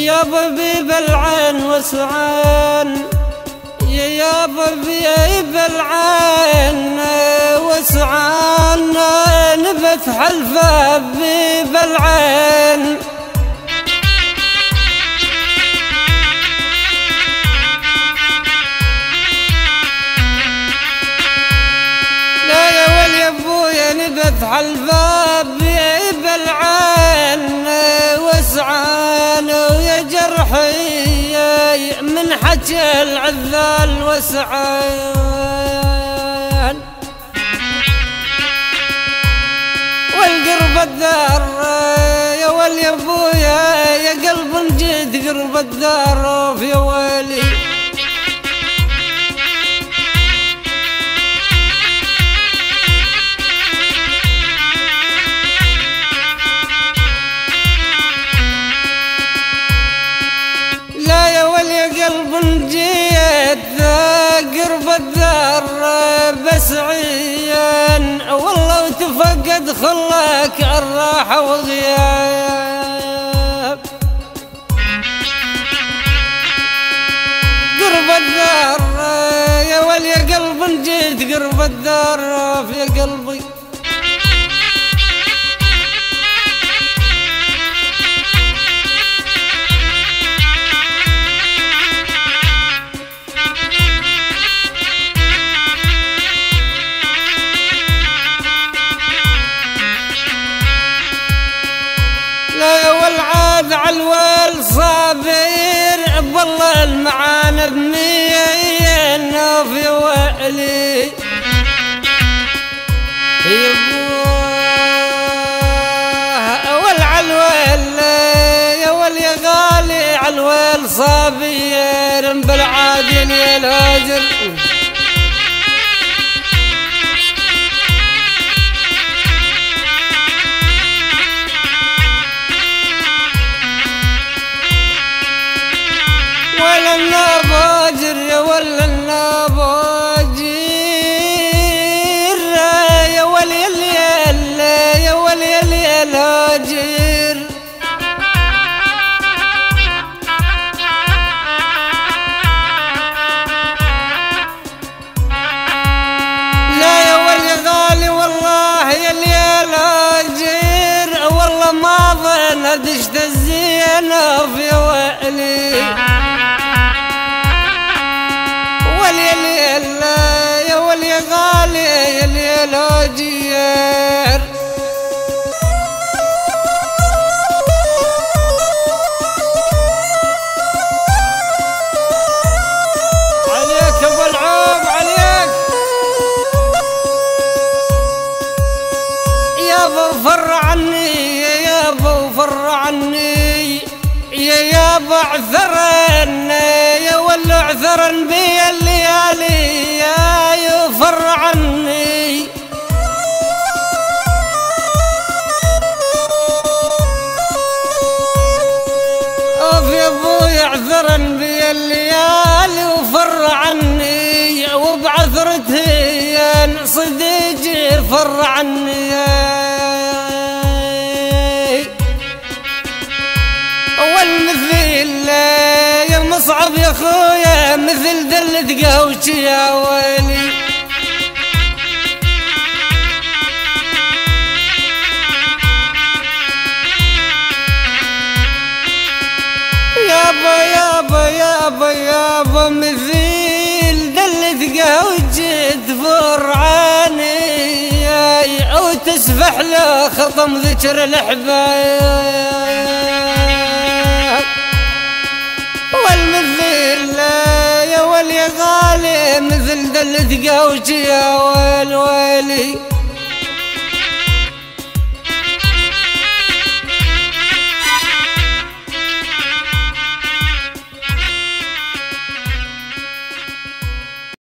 يا ببيب العين وسعان، يا ببيب العين وسعان، نبت حلفة ببيب العين. لا يا ولي ابويا نبت حلفة ببيب العين وسعان، ويا جرحي من حكي العذال وسعان. والقرب الدار يا ولي ابويا يا قلب جيت قرب الدار يا ولي. لا يا ولي قلب جيت قرب الدار بس عيان، والله وتفقد خلاك الراحة وغياب. قرب الدار يا ولي قلب جيت قرب الدار يا قلبي. والعاد عالوال صابر والله المعانا بمين في وائلي يبوها. والعالوال يا ولي غالي عالوال صابر بالعادل يا الهاجر. ولا النباجر يا ولا النباجر يا ولي الليل يا ولي الليل هاجر. لا يا ولي غالي والله يا الليل هاجر، والله ما ظن دشت الزينة في وائلي. يا ولي غالي يا ليل هاجر. عليك ابو العوب عليك يا ابو فر عني يا ابو فر عني يا ابو عذرن يا ولو عذرن بي الليالي يا يفر عني. اوف يا ابوي عذرن بي الليالي وفر عني، وبعذرتي صديقي فر عني. والمثيل يا مصعب يا خويا مثل دلة قهوتي يا ويلي. يابا يابا يابا يابا مثيل دلة قهوتي تفر عيني، او تسفح له خطم ذكر الأحباب. والمثل يا ولي غالي مثل دلة قهوتي يا ويلي.